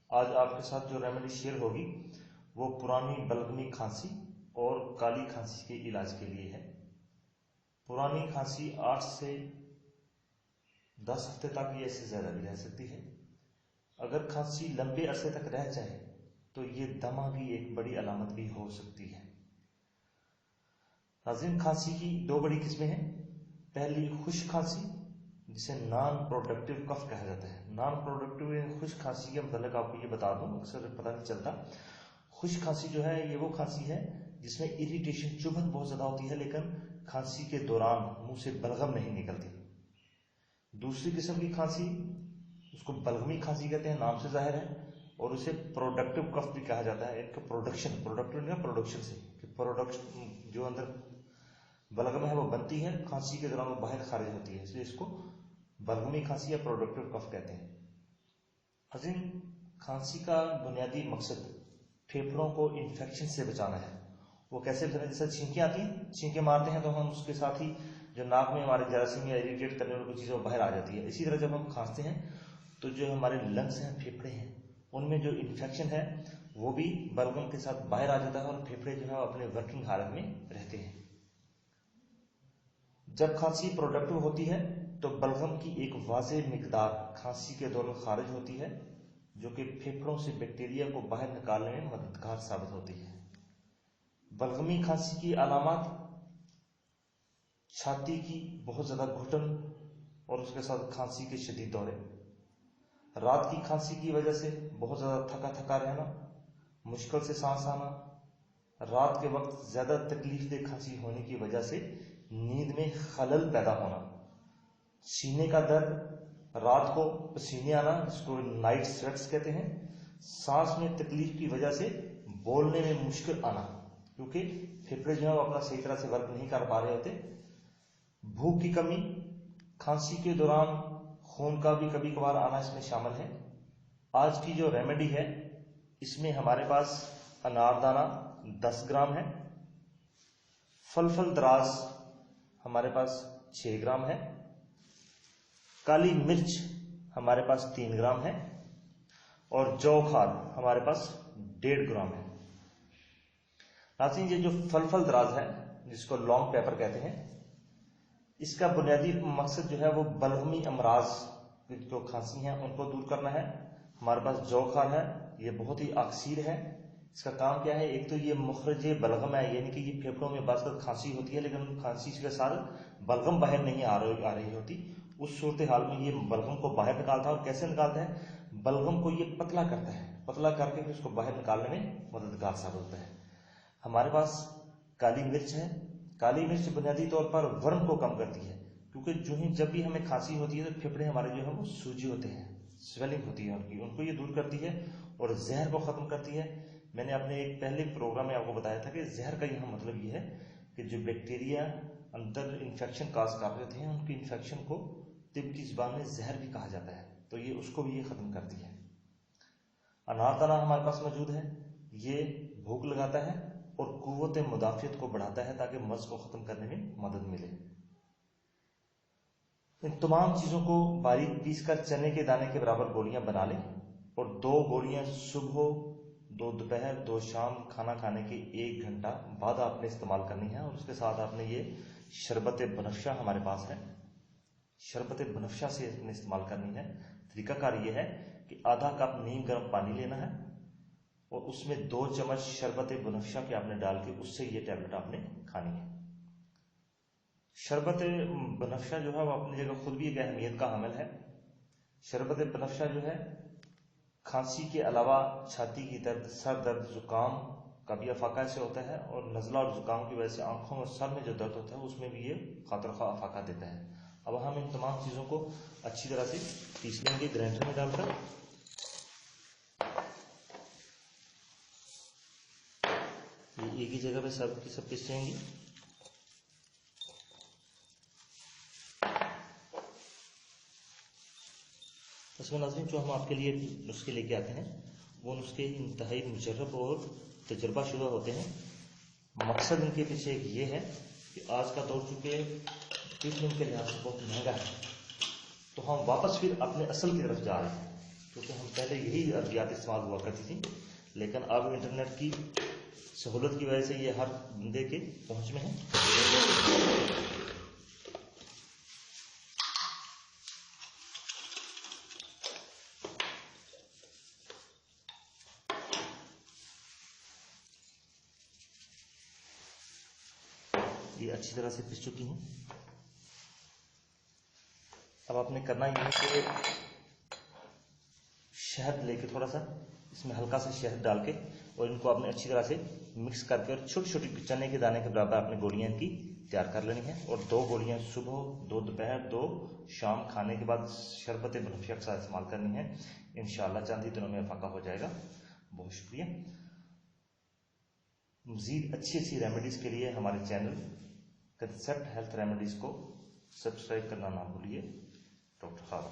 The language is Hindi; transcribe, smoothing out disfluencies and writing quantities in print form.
आज आपके साथ जो रेमेडी शेयर होगी वो पुरानी बलगमी खांसी और काली खांसी के इलाज के लिए है। पुरानी खांसी 8 से 10 हफ्ते तक या इससे ज़्यादा भी रह सकती है। अगर खांसी लंबे अरसे तक रह जाए तो ये दमा की एक बड़ी अलामत भी हो सकती है। नाज़रीन, खांसी की 2 बड़ी किस्में हैं। पहली खुश्क खांसी, जिसे नॉन प्रोडक्टिव कफ कहा जाता है। नॉन प्रोडक्टिव या खुश्क खांसी के मतलब आपको ये बता दूं, अक्सर पता नहीं चलता। खुश्क खांसी जो है ये वो खांसी है जिसमें इरिटेशन, चुभन बहुत ज्यादा होती है, लेकिन खांसी के दौरान मुंह से बलगम नहीं निकलती। दूसरी किस्म की खांसी, उसको बलगमी खांसी कहते हैं, नाम से जाहिर है, और उसे प्रोडक्टिव कफ भी कहा जाता है। इनका प्रोडक्शन से प्रोडक्शन जो अंदर बलगम है वो बनती है, खांसी के दौरान वो बाहर खारिज होती है, इसलिए इसको बलगमी खांसी या प्रोडक्टिव कफ कहते हैं। अजीम, खांसी का बुनियादी मकसद फेफड़ों को इन्फेक्शन से बचाना है। वो कैसे बचाना? जैसे छींकें आती हैं, छींकें मारते हैं तो हम उसके साथ ही जो नाक में हमारे जरासीम या इरिटेट करने वाली कोई चीज़ वो बाहर आ जाती है। इसी तरह जब हम खांसते हैं तो जो हमारे लंग्स हैं, फेफड़े हैं, उनमें जो इन्फेक्शन है वो भी बलगम के साथ बाहर आ जाता है और फेफड़े जो है अपने वर्किंग हालत में रहते हैं। जब खांसी प्रोडक्टिव होती है तो बलगम की एक वाज़ेह मिकदार खांसी के दौरान खारिज होती है, जो कि फेफड़ों से बैक्टीरिया को बाहर निकालने में मददगार साबित होती है। बलगमी खांसी की अलामत छाती की बहुत ज़्यादा घुटन और उसके साथ खांसी के शदीद दौरे, रात की खांसी की वजह से बहुत ज़्यादा थका थका रहना, मुश्किल से सांस आना, रात के वक्त ज़्यादा तकलीफदेह खांसी होने की वजह से नींद में खलल पैदा होना, सीने का दर्द, रात को पसीने आना जिसको नाइट स्वेट्स कहते हैं, सांस में तकलीफ की वजह से बोलने में मुश्किल आना क्योंकि फेफड़े जो है वो अपना सही तरह से वर्क नहीं कर पा रहे होते, भूख की कमी, खांसी के दौरान खून का भी कभी कभार आना इसमें शामिल है। आज की जो रेमेडी है इसमें हमारे पास अनारदाना 10 ग्राम है, फलफल दराज हमारे पास 6 ग्राम है, काली मिर्च हमारे पास 3 ग्राम है और जौ खाद हमारे पास 1.5 ग्राम है। नाज़रीन, ये जो फलफल दराज है जिसको लॉन्ग पेपर कहते हैं, इसका बुनियादी मकसद जो है वो बलगमी अमराज जो खांसी हैं उनको दूर करना है। हमारे पास जौ खाद है, ये बहुत ही अक्सीर है। इसका काम क्या है? एक तो ये मुखरज बलगम है, यानी कि ये फेफड़ों में बात खांसी होती है लेकिन खांसी के साथ बलगम बाहर नहीं आ रही होती, उस सूरत हाल में ये बलगम को बाहर निकालता है। और कैसे निकालता है? बलगम को ये पतला करता है, पतला करके फिर उसको बाहर निकालने में मददगार साबित होता है। हमारे पास काली मिर्च है। काली मिर्च बुनियादी तौर पर वर्म को कम करती है, क्योंकि जब भी हमें खांसी होती है तो फेफड़े हमारे जो है वो सूजे होते हैं, स्वेलिंग होती है उनको ये दूर करती है और जहर को खत्म करती है। मैंने अपने एक पहले प्रोग्राम में आपको बताया था कि जहर का यहाँ मतलब ये है कि जो बैक्टीरिया अंदर इन्फेक्शन काज कर रहे थे उनकी इन्फेक्शन को तिब की जुबान में जहर भी कहा जाता है, तो ये उसको भी ये खत्म करती है। अनारदाना हमारे पास मौजूद है, ये भूख लगाता है और कुव्वत मुदाफियत को बढ़ाता है ताकि मर्ज को खत्म करने में मदद मिले। इन तमाम चीजों को बारीक पीसकर चने के दाने के बराबर गोलियां बना लें और 2 गोलियां सुबह, 2 दोपहर, 2 शाम खाना खाने के 1 घंटा बाद आपने इस्तेमाल करनी है। और उसके साथ आपने ये शरबत बनफशा हमारे पास है, शरबत बनफशा से आपने इस्तेमाल करनी है। तरीकाकार ये है कि आधा कप नीम गर्म पानी लेना है और उसमें 2 चम्मच शरबत बनफशा के आपने डाल के उससे ये टैबलेट आपने खानी है। शरबत बनफशा जो है वो अपनी जगह खुद भी एक अहमियत का हामिल है। शरबत बनफशा जो है खांसी के अलावा छाती की दर्द, सर दर्द, जुकाम का भी अफाका से होता है और नज़ला और जुकाम की वजह से आंखों और सर में जो दर्द होता है उसमें भी ये खातिर खा अफाका देता है। अब हम इन तमाम चीज़ों को अच्छी तरह से पीस लेंगे ग्राइंडर में डालकर। ये एक ही जगह पे सब की सब पीस जाएंगी। इसमें नाज़रीन जो हम आपके लिए नुस्खे लेके आते हैं वो नुस्खे इंतहाई मुजर्रब और तजर्बाशुदा होते हैं। मकसद इनके पीछे एक ये है कि आज का दौर चूँकि ट्रीटमेंट के लिहाज से बहुत महंगा है, तो हम वापस फिर अपने असल की तरफ जा रहे हैं। क्योंकि हम पहले यही अद्वियात इस्तेमाल हुआ करती थी, लेकिन अब इंटरनेट की सहूलत की वजह से ये हर बंदे के पहुंच में है। ये अच्छी तरह से पिस चुकी हैं। अब आपने करना ये है कि शहद लेके थोड़ा सा इसमें हल्का सा शहद डाल के और इनको आपने अच्छी तरह से मिक्स करके और छोटी छोटी चने के दाने के बराबर आपने गोलियां इनकी तैयार कर लेनी है। और 2 गोलियां सुबह, 2 दोपहर, 2 शाम खाने के बाद शरबत बनफिया के साथ इस्तेमाल करनी है। इंशाल्लाह चंद ही दिनों में फाका हो जाएगा। बहुत शुक्रिया। मजीद अच्छी अच्छी रेमेडीज के लिए हमारे चैनल कंसेप्ट हेल्थ रेमेडीज को सब्सक्राइब करना ना भूलिए। डॉक्टर खावा।